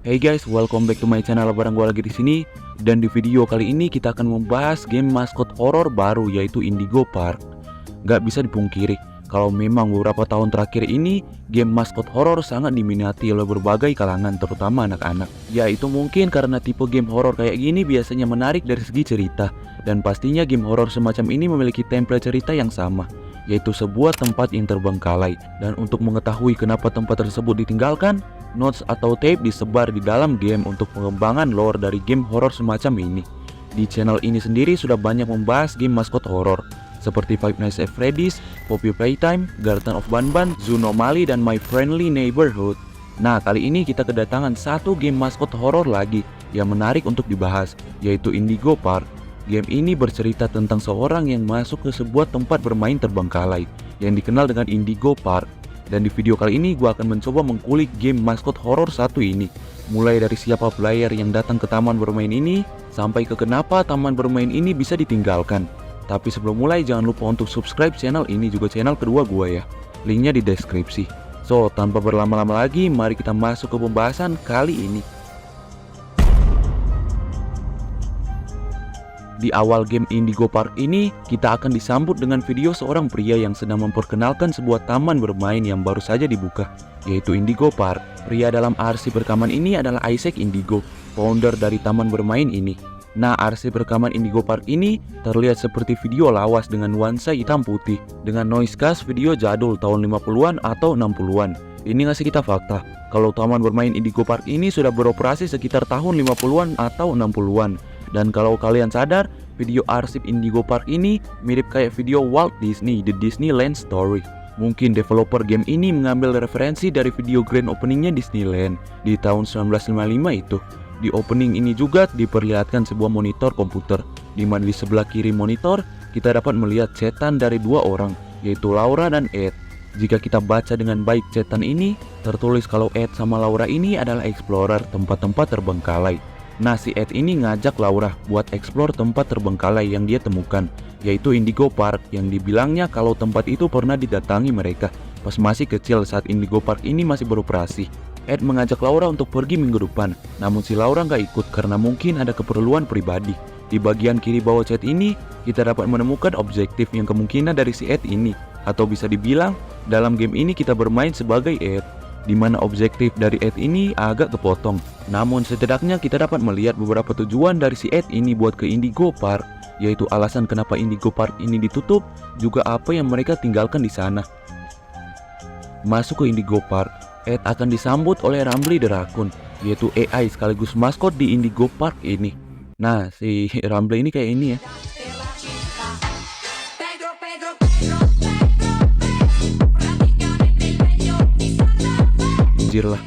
Hey guys, welcome back to my channel. Bareng gue lagi di sini. Dan di video kali ini kita akan membahas game maskot horor baru, yaitu Indigo Park. Gak bisa dipungkiri kalau memang beberapa tahun terakhir ini game maskot horor sangat diminati oleh berbagai kalangan, terutama anak-anak. Ya, itu mungkin karena tipe game horor kayak gini biasanya menarik dari segi cerita, dan pastinya game horor semacam ini memiliki template cerita yang sama, yaitu sebuah tempat yang terbengkalai. Dan untuk mengetahui kenapa tempat tersebut ditinggalkan, notes atau tape disebar di dalam game untuk pengembangan lore dari game horor semacam ini. Di channel ini sendiri sudah banyak membahas game maskot horor seperti Five Nights at Freddy's, Poppy Playtime, Garten of Banban, Zoonomaly, dan My Friendly Neighborhood. Nah, kali ini kita kedatangan satu game maskot horor lagi yang menarik untuk dibahas, yaitu Indigo Park. Game ini bercerita tentang seorang yang masuk ke sebuah tempat bermain terbengkalai yang dikenal dengan Indigo Park. Dan di video kali ini gue akan mencoba mengkulik game maskot horor satu ini, mulai dari siapa player yang datang ke taman bermain ini, sampai ke kenapa taman bermain ini bisa ditinggalkan. Tapi sebelum mulai jangan lupa untuk subscribe channel ini, juga channel kedua gue ya, linknya di deskripsi. So, tanpa berlama-lama lagi, mari kita masuk ke pembahasan kali ini. Di awal game Indigo Park ini, kita akan disambut dengan video seorang pria yang sedang memperkenalkan sebuah taman bermain yang baru saja dibuka, yaitu Indigo Park. Pria dalam arsip rekaman ini adalah Isaac Indigo, founder dari taman bermain ini. Nah, arsip rekaman Indigo Park ini terlihat seperti video lawas dengan nuansa hitam putih, dengan noise cast video jadul tahun 50-an atau 60-an. Ini ngasih kita fakta kalau taman bermain Indigo Park ini sudah beroperasi sekitar tahun 50-an atau 60-an. Dan kalau kalian sadar, video arsip Indigo Park ini mirip kayak video Walt Disney, The Disneyland Story. Mungkin developer game ini mengambil referensi dari video grand openingnya Disneyland di tahun 1955 itu. Di opening ini juga diperlihatkan sebuah monitor komputer, di mana di sebelah kiri monitor kita dapat melihat chatan dari dua orang, yaitu Laura dan Ed. Jika kita baca dengan baik chatan ini, tertulis kalau Ed sama Laura ini adalah explorer tempat-tempat terbengkalai. Nah, si Ed ini ngajak Laura buat explore tempat terbengkalai yang dia temukan, yaitu Indigo Park, yang dibilangnya kalau tempat itu pernah didatangi mereka pas masih kecil saat Indigo Park ini masih beroperasi. Ed mengajak Laura untuk pergi minggu depan, namun si Laura nggak ikut karena mungkin ada keperluan pribadi. Di bagian kiri bawah chat ini, kita dapat menemukan objektif yang kemungkinan dari si Ed ini, atau bisa dibilang dalam game ini kita bermain sebagai Ed, di mana objektif dari Ed ini agak kepotong. Namun setidaknya kita dapat melihat beberapa tujuan dari si Ed ini buat ke Indigo Park, yaitu alasan kenapa Indigo Park ini ditutup, juga apa yang mereka tinggalkan di sana. Masuk ke Indigo Park, Ed akan disambut oleh Rumbly the Raccoon, yaitu AI sekaligus maskot di Indigo Park ini. Nah, si Rumbly ini kayak ini ya. Anjir lah.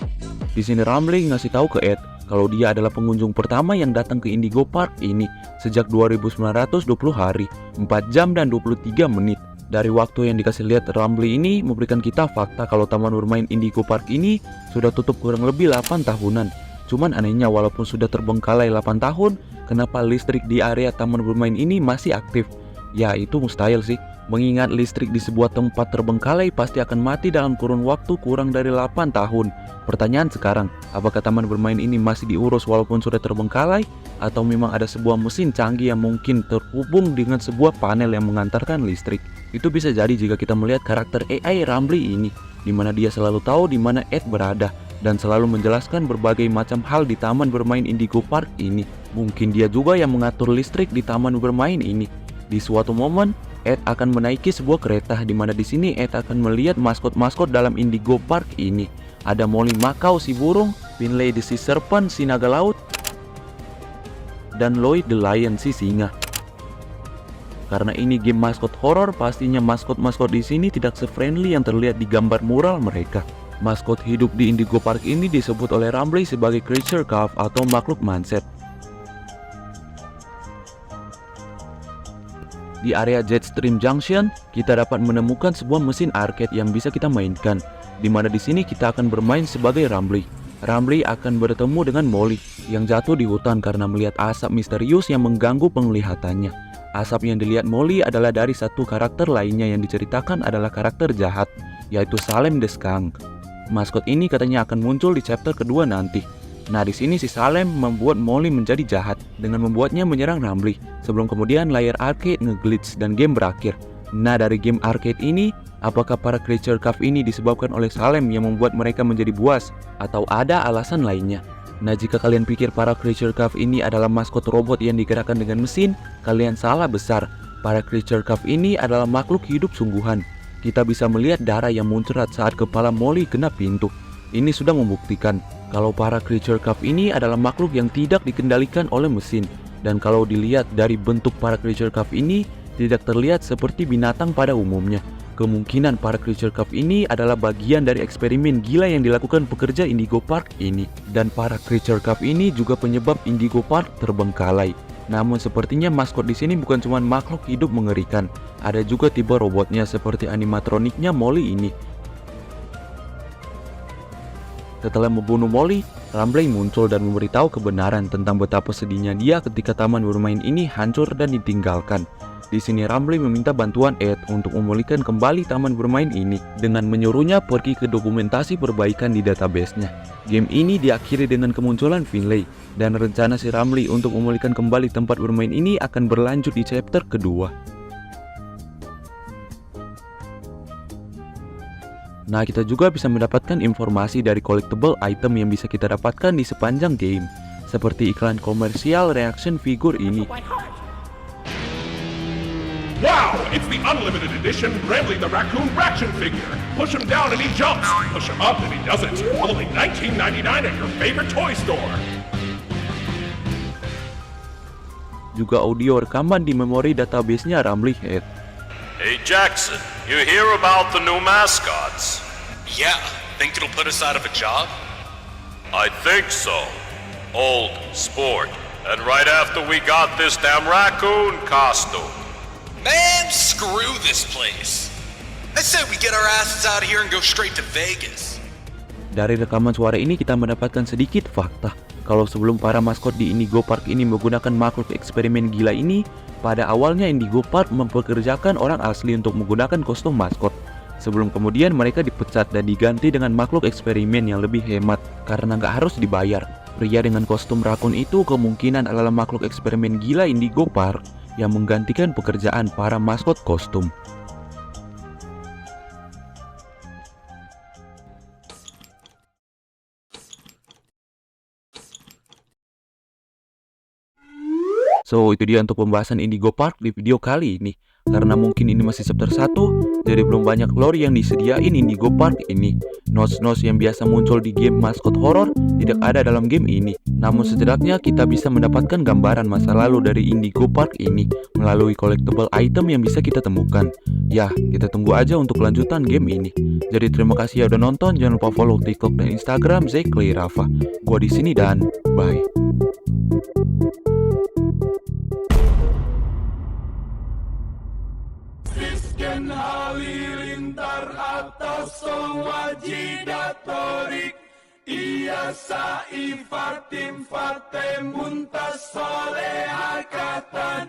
Di sini Rumbly ngasih tahu ke Ed kalau dia adalah pengunjung pertama yang datang ke Indigo Park ini sejak 2920 hari, 4 jam dan 23 menit. Dari waktu yang dikasih lihat, Rumbly ini memberikan kita fakta kalau taman bermain Indigo Park ini sudah tutup kurang lebih 8 tahunan. Cuman anehnya walaupun sudah terbengkalai 8 tahun, kenapa listrik di area taman bermain ini masih aktif? Ya, itu mustahil sih. Mengingat listrik di sebuah tempat terbengkalai pasti akan mati dalam kurun waktu kurang dari 8 tahun. Pertanyaan sekarang, apakah taman bermain ini masih diurus walaupun sudah terbengkalai? Atau memang ada sebuah mesin canggih yang mungkin terhubung dengan sebuah panel yang mengantarkan listrik? Itu bisa jadi jika kita melihat karakter AI Rumbly ini, di mana dia selalu tahu di mana Ed berada dan selalu menjelaskan berbagai macam hal di taman bermain Indigo Park ini. Mungkin dia juga yang mengatur listrik di taman bermain ini. Di suatu momen, Ed akan menaiki sebuah kereta, di mana di sini Ed akan melihat maskot-maskot dalam Indigo Park ini. Ada Molly Macau si burung, Finlay the si serpent si naga laut, dan Lloyd the lion si singa. Karena ini game maskot horor, pastinya maskot-maskot di sini tidak se-friendly yang terlihat di gambar mural mereka. Maskot hidup di Indigo Park ini disebut oleh Rumbly sebagai creature cave atau makhluk manset. Di area Jetstream Junction, kita dapat menemukan sebuah mesin arcade yang bisa kita mainkan, di mana di sini kita akan bermain sebagai Rumbly. Rumbly akan bertemu dengan Molly yang jatuh di hutan karena melihat asap misterius yang mengganggu penglihatannya. Asap yang dilihat Molly adalah dari satu karakter lainnya yang diceritakan adalah karakter jahat, yaitu Salem the Skunk. Maskot ini katanya akan muncul di chapter kedua nanti. Nah, di sini si Salem membuat Molly menjadi jahat dengan membuatnya menyerang Rumbly. Sebelum kemudian layar arcade nge-glitch dan game berakhir. Nah, dari game arcade ini, apakah para creature calf ini disebabkan oleh Salem yang membuat mereka menjadi buas? Atau ada alasan lainnya? Nah, jika kalian pikir para creature calf ini adalah maskot robot yang digerakkan dengan mesin, kalian salah besar. Para creature calf ini adalah makhluk hidup sungguhan. Kita bisa melihat darah yang muncrat saat kepala Molly kena pintu. Ini sudah membuktikan kalau para creature calf ini adalah makhluk yang tidak dikendalikan oleh mesin. Dan kalau dilihat dari bentuk para creature calf ini, tidak terlihat seperti binatang pada umumnya. Kemungkinan para creature calf ini adalah bagian dari eksperimen gila yang dilakukan pekerja Indigo Park ini. Dan para creature calf ini juga penyebab Indigo Park terbengkalai. Namun sepertinya maskot di sini bukan cuma makhluk hidup mengerikan. Ada juga tipe robotnya seperti animatroniknya Molly ini. Setelah membunuh Molly, Rumbly muncul dan memberitahu kebenaran tentang betapa sedihnya dia ketika taman bermain ini hancur dan ditinggalkan. Di sini Rumbly meminta bantuan Ed untuk memulihkan kembali taman bermain ini dengan menyuruhnya pergi ke dokumentasi perbaikan di database-nya. Game ini diakhiri dengan kemunculan Finlay dan rencana si Rumbly untuk memulihkan kembali tempat bermain ini akan berlanjut di chapter kedua. Nah, kita juga bisa mendapatkan informasi dari collectible item yang bisa kita dapatkan di sepanjang game, seperti iklan komersial reaction figure ini. Wow, it's the unlimited edition Bramley the Raccoon Raction figure. Push him down and he jumps. Push him up and he doesn't. Only $19.99 at your favorite toy store. Juga audio rekaman di memori database-nya Rumbly Head. Hey Jackson, you hear about the new mascots? Yeah, think it'll put us out of a job? I think so. Old, sport, and right after we got this damn raccoon costume. Man, screw this place. I say we get our asses out of here and go straight to Vegas. Dari rekaman suara ini kita mendapatkan sedikit fakta. Kalau sebelum para maskot di Indigo Park ini menggunakan makhluk eksperimen gila ini, pada awalnya Indigo Park mempekerjakan orang asli untuk menggunakan kostum maskot. Sebelum kemudian mereka dipecat dan diganti dengan makhluk eksperimen yang lebih hemat karena nggak harus dibayar. Pria dengan kostum rakun itu kemungkinan adalah makhluk eksperimen gila Indigo Park yang menggantikan pekerjaan para maskot kostum. So, itu dia untuk pembahasan Indigo Park di video kali ini. Karena mungkin ini masih chapter 1, jadi belum banyak lore yang disediain Indigo Park ini. Notes-notes yang biasa muncul di game maskot horror tidak ada dalam game ini. Namun setidaknya kita bisa mendapatkan gambaran masa lalu dari Indigo Park ini melalui collectible item yang bisa kita temukan. Ya, kita tunggu aja untuk kelanjutan game ini. Jadi terima kasih ya udah nonton, jangan lupa follow TikTok dan Instagram Zekli Rafa. Gua di sini dan bye. Rizken halilintar atau sewajidatorik Ia saifatim fatemuntas soleh hakatan